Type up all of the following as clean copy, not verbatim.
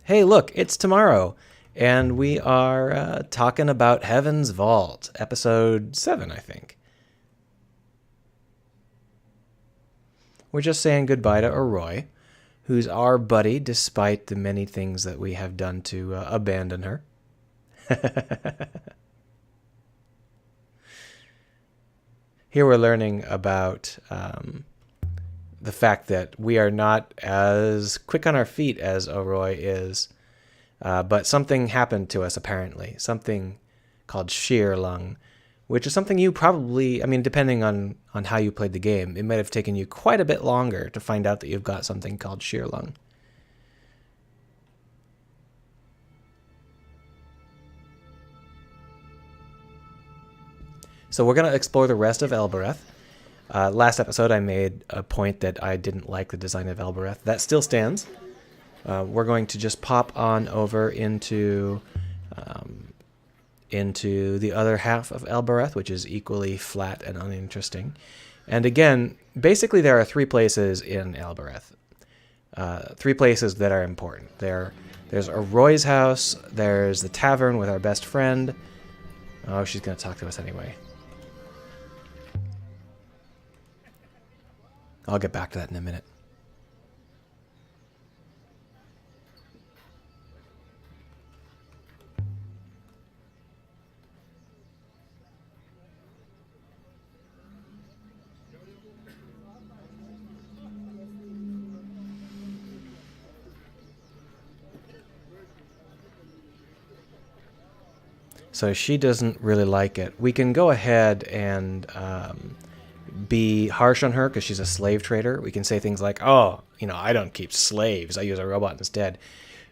Hey, look, it's tomorrow, and we are talking about Heaven's Vault, episode 7, I think. We're just saying goodbye to Arroy, who's our buddy despite the many things that we have done to abandon her. Here we're learning about the fact that we are not as quick on our feet as Arroy is, but something happened to us apparently. Something called sheer lung, which is something you probably, I mean, depending on how you played the game, it might have taken you quite a bit longer to find out that you've got something called sheer lung. So we're going to explore the rest of Elbereth. Last episode, I made a point that I didn't like the design of Elbereth. That still stands. We're going to just pop on over into the other half of Elbereth, which is equally flat and uninteresting. And again, basically there are three places in Elbereth. Three places that are important. There's Arroy's house, there's the tavern with our best friend. Oh, she's going to talk to us anyway. I'll get back to that in a minute. So she doesn't really like it. We can go ahead and be harsh on her because she's a slave trader. We can say things like, oh, I don't keep slaves. I use a robot instead.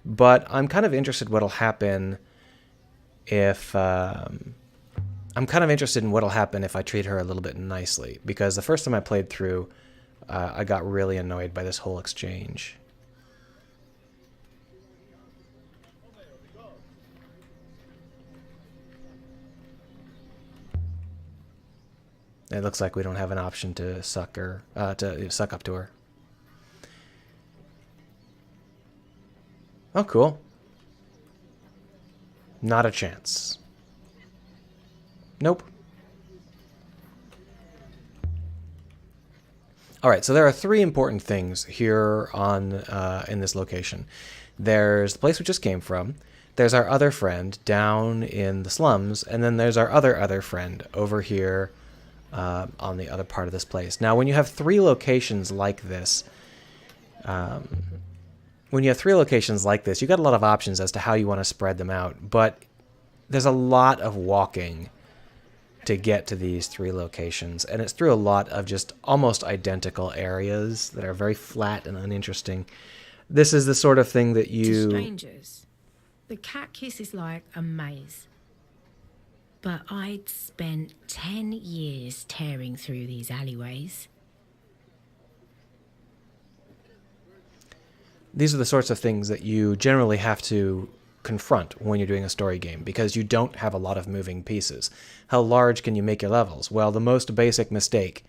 But I'm kind of interested what'll happen if... I'm kind of interested in what'll happen if I treat her a little bit nicely. Because the first time I played through, I got really annoyed by this whole exchange. It looks like we don't have an option to suck up to her. Oh, cool. Not a chance. Nope. All right, so there are three important things here in this location. There's the place we just came from. There's our other friend down in the slums, and then there's our other friend over here on the other part of this place. Now, when you have three locations like this, you got a lot of options as to how you want to spread them out. But there's a lot of walking to get to these three locations, and it's through a lot of just almost identical areas that are very flat and uninteresting. This is the sort of thing that To strangers, the cat kiss is like a maze. But I'd spent 10 years tearing through these alleyways. These are the sorts of things that you generally have to confront when you're doing a story game, because you don't have a lot of moving pieces. How large can you make your levels? Well, the most basic mistake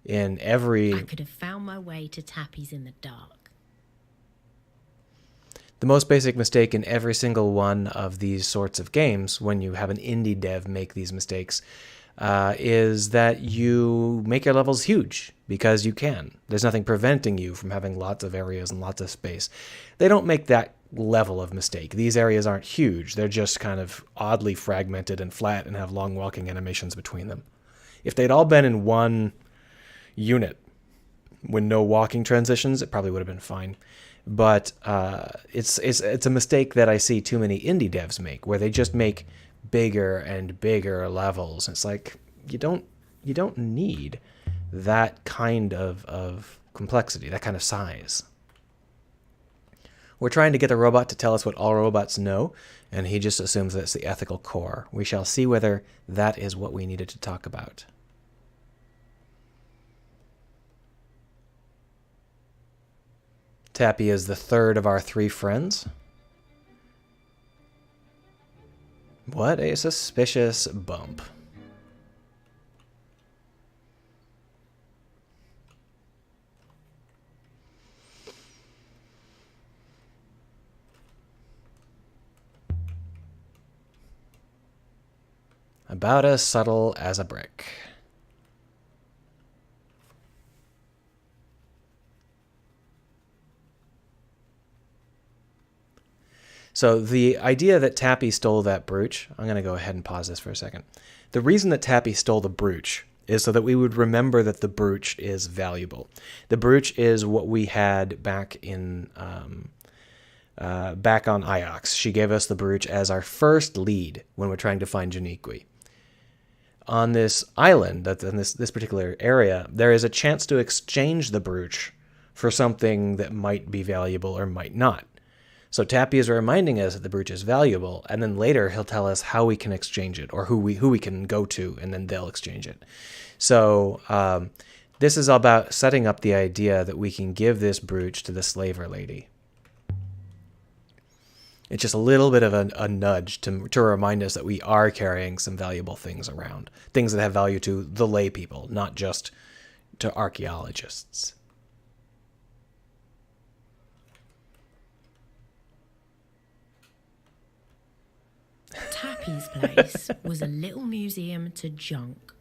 in every... I could have found my way to Tappy's in the dark. The most basic mistake in every single one of these sorts of games, when you have an indie dev make these mistakes, is that you make your levels huge, because you can. There's nothing preventing you from having lots of areas and lots of space. They don't make that level of mistake. These areas aren't huge. They're just kind of oddly fragmented and flat and have long walking animations between them. If they'd all been in one unit with no walking transitions, it probably would have been fine. But it's a mistake that I see too many indie devs make, where they just make bigger and bigger levels. It's like you don't need that kind of complexity, that kind of size. We're trying to get the robot to tell us what all robots know, and he just assumes that it's the ethical core. We shall see whether that is what we needed to talk about. Tappy is the third of our three friends. What a suspicious bump. About as subtle as a brick. So the idea that Tappy stole that brooch, I'm going to go ahead and pause this for a second. The reason that Tappy stole the brooch is so that we would remember that the brooch is valuable. The brooch is what we had back in back on Iox. She gave us the brooch as our first lead when we're trying to find Janiqui. On this island, in this particular area, there is a chance to exchange the brooch for something that might be valuable or might not. So Tappy is reminding us that the brooch is valuable, and then later he'll tell us how we can exchange it or who we can go to, and then they'll exchange it. So this is about setting up the idea that we can give this brooch to the slaver lady. It's just a little bit of a nudge to remind us that we are carrying some valuable things around, things that have value to the lay people, not just to archaeologists. Tappy's place was a little museum to junk.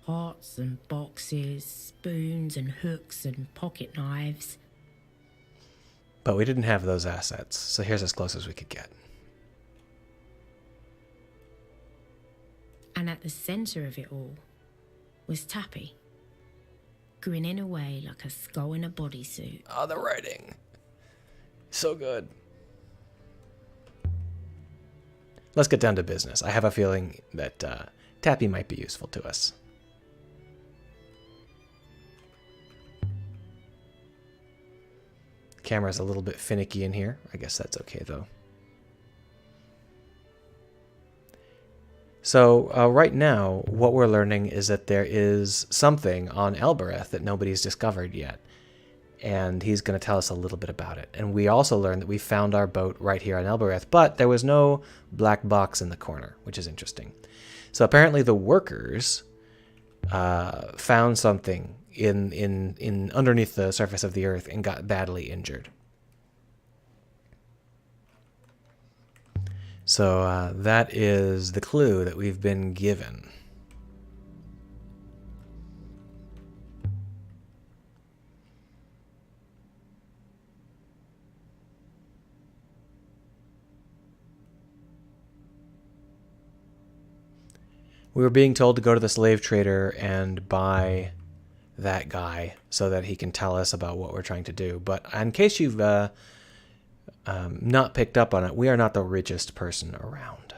Pots and boxes, spoons and hooks and pocket knives. But we didn't have those assets, so here's as close as we could get. And at the centre of it all was Tappy, grinning away like a skull in a bodysuit. Oh, the writing. So good. Let's get down to business. I have a feeling that Tappy might be useful to us. Camera's a little bit finicky in here. I guess that's okay, though. So right now, what we're learning is that there is something on Elbereth that nobody's discovered yet. And he's going to tell us a little bit about it. And we also learned that we found our boat right here on Elbereth, but there was no black box in the corner, which is interesting. So apparently the workers found something in underneath the surface of the earth and got badly injured. So that is the clue that we've been given. We were being told to go to the slave trader and buy that guy so that he can tell us about what we're trying to do. But in case you've not picked up on it, we are not the richest person around.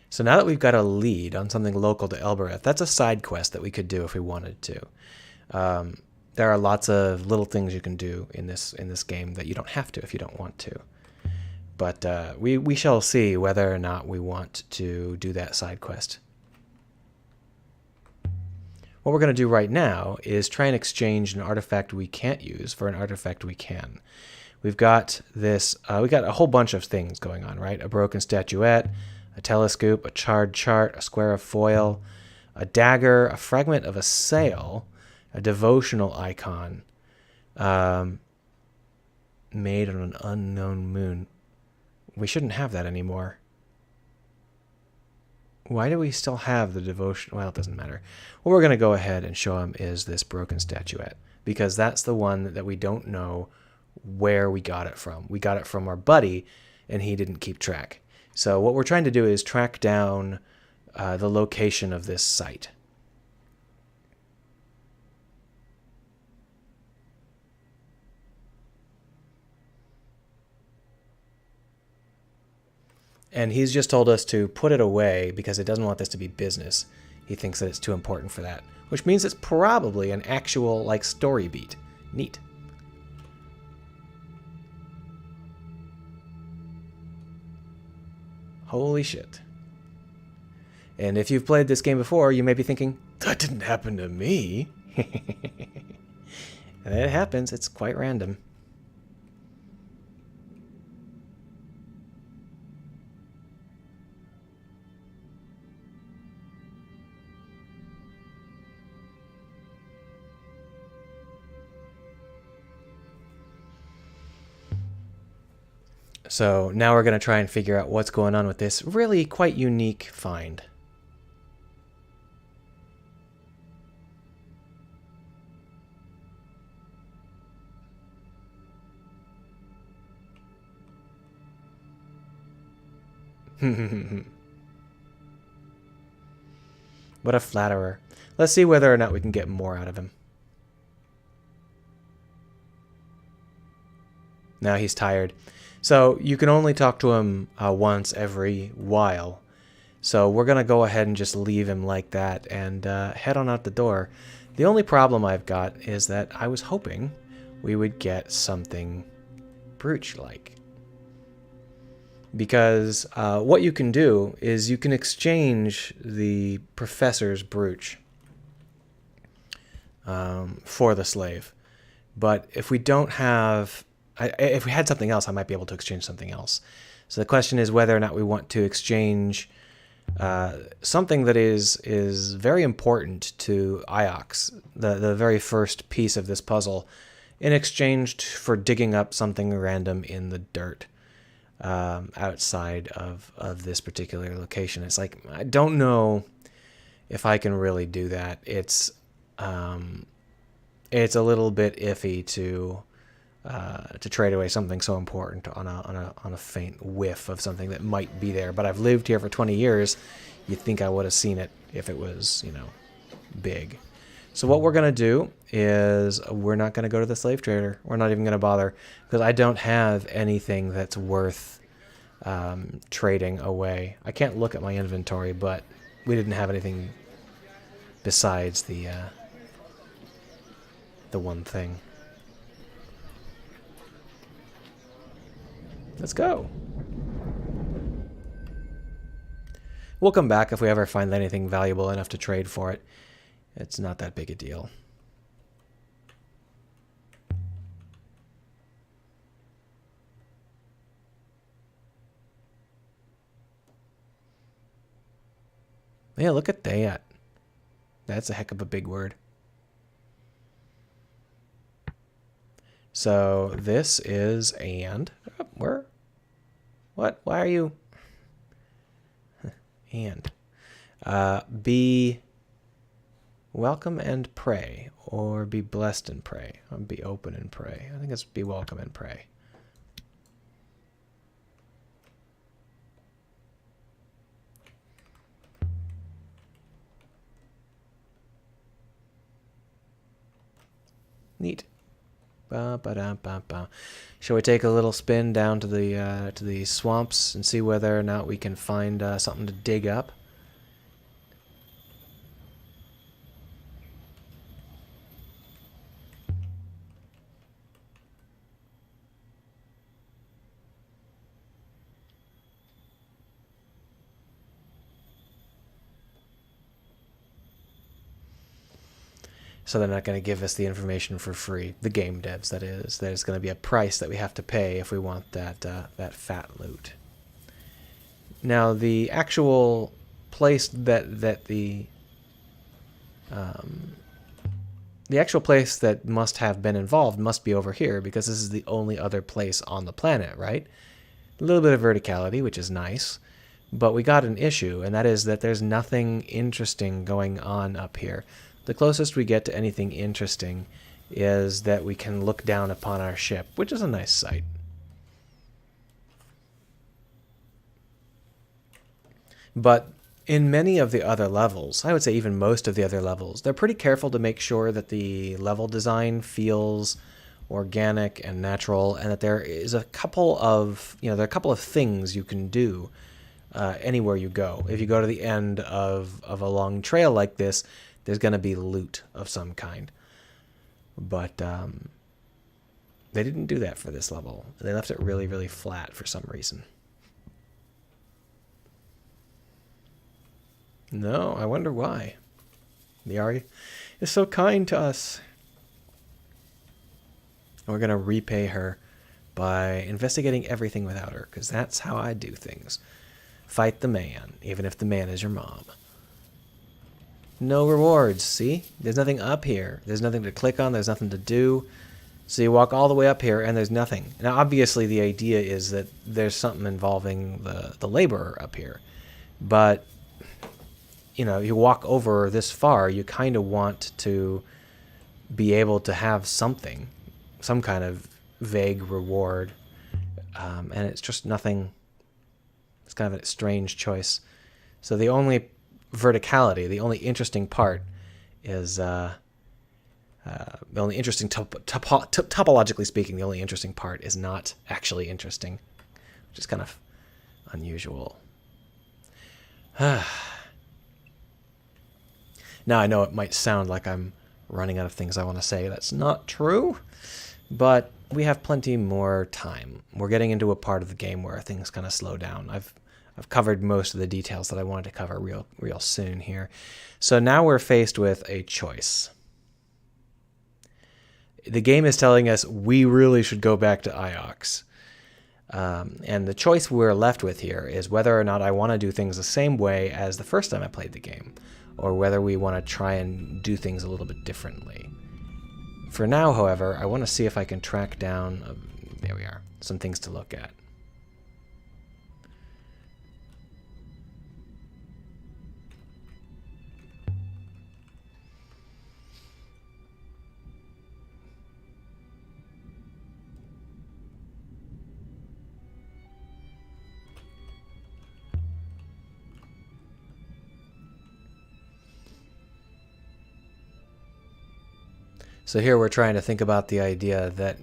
So now that we've got a lead on something local to Elbereth, that's a side quest that we could do if we wanted to. There are lots of little things you can do in this game that you don't have to if you don't want to. But we shall see whether or not we want to do that side quest. What we're going to do right now is try and exchange an artifact we can't use for an artifact we can. We've got this. We got a whole bunch of things going on, right? A broken statuette, a telescope, a charred chart, a square of foil, a dagger, a fragment of a sail, a devotional icon made on an unknown moon. We shouldn't have that anymore. Why do we still have the devotion? Well, it doesn't matter. What we're going to go ahead and show him is this broken statuette, because that's the one that we don't know where we got it from. We got it from our buddy, and he didn't keep track. So what we're trying to do is track down the location of this site. And he's just told us to put it away because it doesn't want this to be business. He thinks that it's too important for that, which means it's probably an actual, like, story beat. Neat. Holy shit. And if you've played this game before, you may be thinking, that didn't happen to me. And it happens. It's quite random. So now we're going to try and figure out what's going on with this really quite unique find. What a flatterer. Let's see whether or not we can get more out of him. Now he's tired. So you can only talk to him once every while. So we're going to go ahead and just leave him like that and head on out the door. The only problem I've got is that I was hoping we would get something brooch-like. Because what you can do is you can exchange the professor's brooch for the slave. But if we don't have... if we had something else, I might be able to exchange something else. So the question is whether or not we want to exchange something that is very important to Iox, the very first piece of this puzzle, in exchange for digging up something random in the dirt outside of this particular location. It's like, I don't know if I can really do that. It's a little bit iffy to trade away something so important on a faint whiff of something that might be there. But I've lived here for 20 years. You'd think I would have seen it if it was, big. So what we're going to do is we're not going to go to the slave trader. We're not even going to bother because I don't have anything that's worth trading away. I can't look at my inventory, but we didn't have anything besides the one thing. Let's go. We'll come back if we ever find anything valuable enough to trade for it. It's not that big a deal. Yeah, look at that. That's a heck of a big word. So this is and where? What? Why are you? And be welcome and pray, or be blessed and pray, or be open and pray. I think it's be welcome and pray. Neat. Ba-ba-da-ba-ba. Shall we take a little spin down to the swamps and see whether or not we can find something to dig up? So they're not going to give us the information for free. The game devs, that is. There's going to be a price that we have to pay if we want that fat loot. Now, the actual place that the actual place that must have been involved must be over here, because this is the only other place on the planet, right? A little bit of verticality, which is nice. But we got an issue, and that is that there's nothing interesting going on up here. The closest we get to anything interesting is that we can look down upon our ship, which is a nice sight. But in many of the other levels, I would say even most of the other levels, they're pretty careful to make sure that the level design feels organic and natural, and that there is a couple of, there are a couple of things you can do anywhere you go. If you go to the end of a long trail like this, there's going to be loot of some kind. But they didn't do that for this level. They left it really, really flat for some reason. No, I wonder why. The Ari is so kind to us. We're going to repay her by investigating everything without her, because that's how I do things. Fight the man, even if the man is your mom. No rewards, see? There's nothing up here. There's nothing to click on. There's nothing to do. So you walk all the way up here and there's nothing. Now, obviously, the idea is that there's something involving the laborer up here. But, you know, you walk over this far, you kind of want to be able to have something, some kind of vague reward. And it's just nothing. It's kind of a strange choice. So the only verticality, the only interesting part is... the only interesting, topologically speaking, the only interesting part is not actually interesting, which is kind of unusual. Now, I know it might sound like I'm running out of things I want to say. That's not true, but we have plenty more time. We're getting into a part of the game where things kind of slow down. I've covered most of the details that I wanted to cover real soon here. So now we're faced with a choice. The game is telling us we really should go back to Iox. And the choice we're left with here is whether or not I want to do things the same way as the first time I played the game, or whether we want to try and do things a little bit differently. For now, however, I want to see if I can track down, there we are, some things to look at. So here we're trying to think about the idea that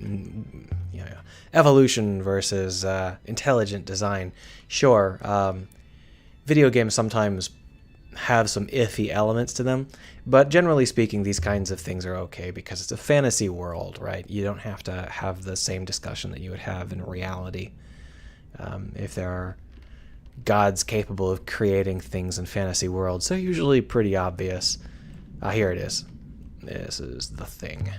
evolution versus intelligent design. Sure, video games sometimes have some iffy elements to them, but generally speaking, these kinds of things are okay because it's a fantasy world, right? You don't have to have the same discussion that you would have in reality. If there are gods capable of creating things in fantasy worlds, they're usually pretty obvious. Here it is. This is the thing.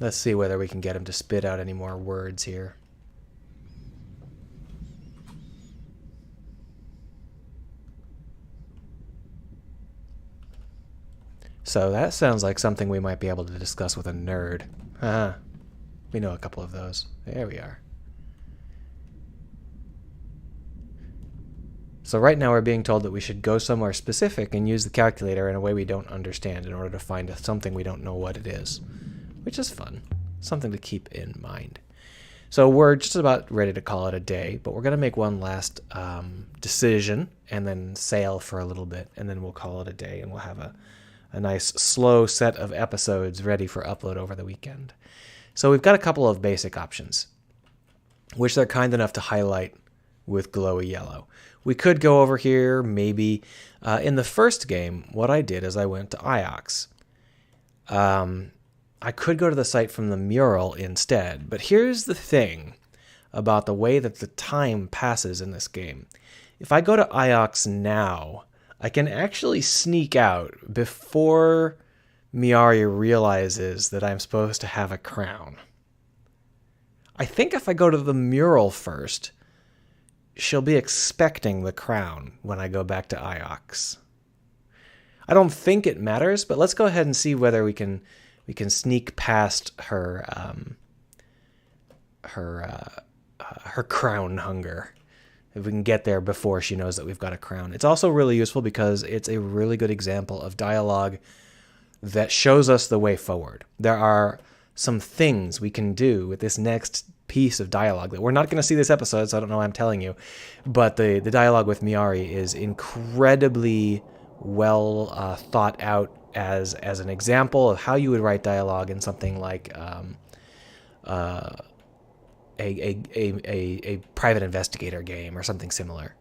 Let's see whether we can get him to spit out any more words here. So that sounds like something we might be able to discuss with a nerd. We know a couple of those. There we are. So right now we're being told that we should go somewhere specific and use the calculator in a way we don't understand in order to find something we don't know what it is. Which is fun. Something to keep in mind. So we're just about ready to call it a day, but we're going to make one last decision and then sail for a little bit, and then we'll call it a day, and we'll have a nice slow set of episodes ready for upload over the weekend. So we've got a couple of basic options, which they're kind enough to highlight with glowy yellow. We could go over here, maybe. In the first game, what I did is I went to Iox. I could go to the site from the mural instead, but here's the thing about the way that the time passes in this game. If I go to Iox now, I can actually sneak out before Miari realizes that I'm supposed to have a crown. I think if I go to the mural first, she'll be expecting the crown when I go back to Iox. I don't think it matters, but let's go ahead and see whether we can sneak past her crown hunger. If we can get there before she knows that we've got a crown. It's also really useful because it's a really good example of dialogue that shows us the way forward. There are some things we can do with this next piece of dialogue that we're not going to see this episode, so I don't know why I'm telling you. But the dialogue with Miari is incredibly well thought out as an example of how you would write dialogue in something like a private investigator game or something similar.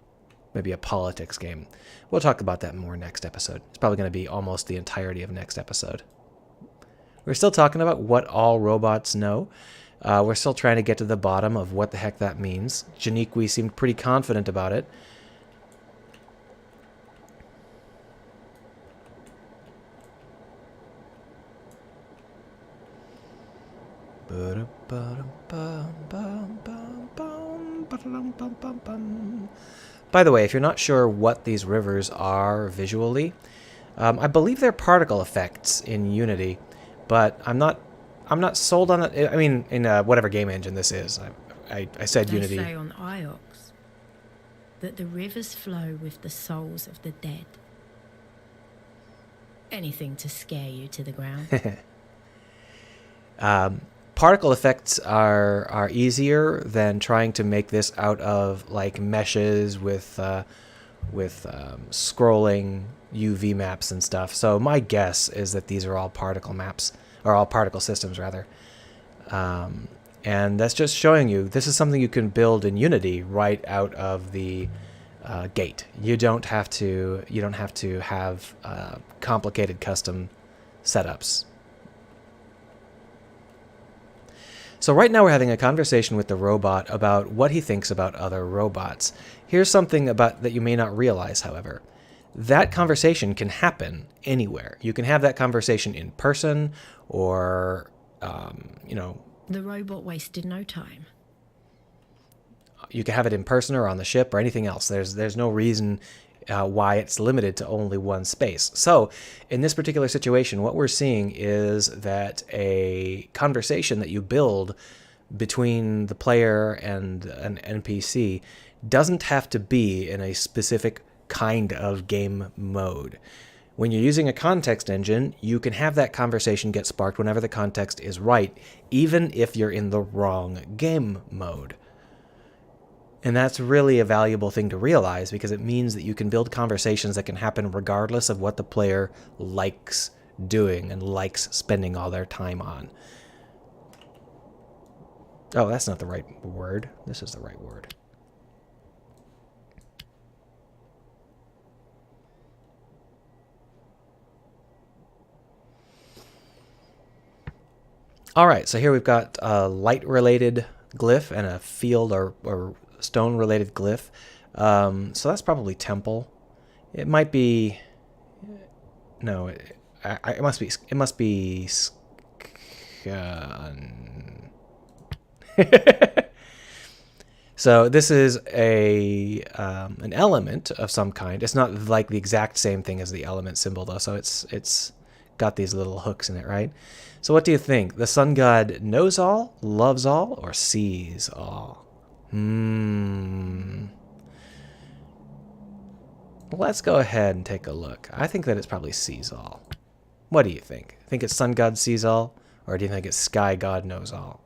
Maybe a politics game. We'll talk about that more next episode. It's probably going to be almost the entirety of next episode. We're still talking about what all robots know. We're still trying to get to the bottom of what the heck that means. Janiqui seemed pretty confident about it. By the way, if you're not sure what these rivers are visually, I believe they're particle effects in Unity, but I'm not sold on it. I mean, in whatever game engine this is. I said They Unity. say on Iox that the rivers flow with the souls of the dead. Anything to scare you to the ground. Particle effects are easier than trying to make this out of like meshes with scrolling UV maps and stuff. So my guess is that these are all particle maps, or all particle systems rather. And that's just showing you this is something you can build in Unity right out of the gate. You don't have to have complicated custom setups. So right now we're having a conversation with the robot about what he thinks about other robots. Here's something about that you may not realize, however. That conversation can happen anywhere. You can have that conversation in person, or The robot wasted no time. you can have it in person or on the ship or anything else. There's no reason why it's limited to only one space. So in this particular situation, what we're seeing is that a conversation that you build between the player and an NPC doesn't have to be in a specific kind of game mode. When you're using a context engine, you can have that conversation get sparked whenever the context is right, even if you're in the wrong game mode. And that's really a valuable thing to realize, because it means that you can build conversations that can happen regardless of what the player likes doing and likes spending all their time on. Oh, that's not the right word. This is the right word. All right, so here we've got a light-related glyph and a field or stone-related glyph. So that's probably temple. It might be. No, it must be. It must be. So this is an element of some kind. It's not like the exact same thing as the element symbol though. So it's got these little hooks in it, right? So what do you think? The sun god knows all, loves all, or sees all? Let's go ahead and take a look. I think that it's probably sees all. What do you think? Think it's sun god sees all, or do you think it's sky god knows all?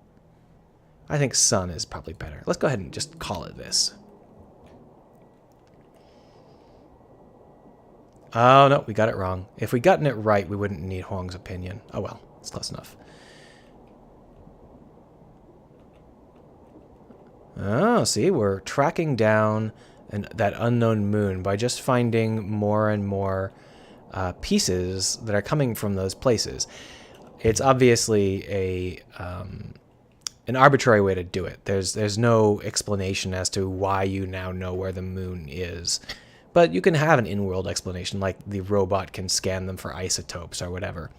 I think sun is probably better. Let's go ahead and just call it this. Oh, no, we got it wrong. If we'd gotten it right, we wouldn't need Huang's opinion. Oh, well, it's close enough. Oh, see, we're tracking down that unknown moon by just finding more and more pieces that are coming from those places. It's obviously an arbitrary way to do it. There's no explanation as to why you now know where the moon is. But you can have an in-world explanation, like the robot can scan them for isotopes or whatever.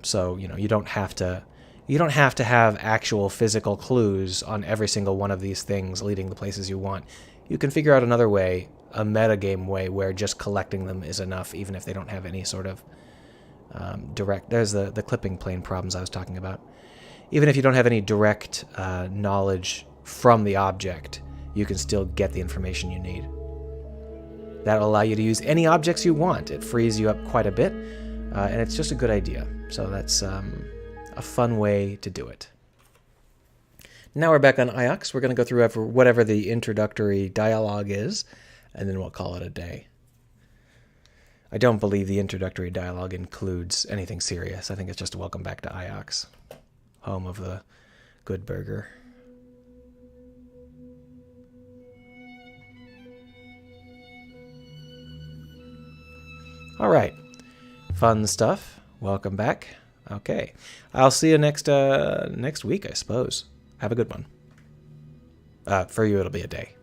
So you don't have to have actual physical clues on every single one of these things leading the places you want. You can figure out another way, a metagame way, where just collecting them is enough, even if they don't have any sort of direct. There's the clipping plane problems I was talking about. Even if you don't have any direct knowledge from the object, you can still get the information you need. That'll allow you to use any objects you want. It frees you up quite a bit, and it's just a good idea. So that's a fun way to do it. Now we're back on Iox. We're going to go through whatever the introductory dialogue is, and then we'll call it a day. I don't believe the introductory dialogue includes anything serious. I think it's just a welcome back to Iox, home of the good burger. All right, fun stuff. Welcome back. Okay, I'll see you next week, I suppose. Have a good one. For you, it'll be a day.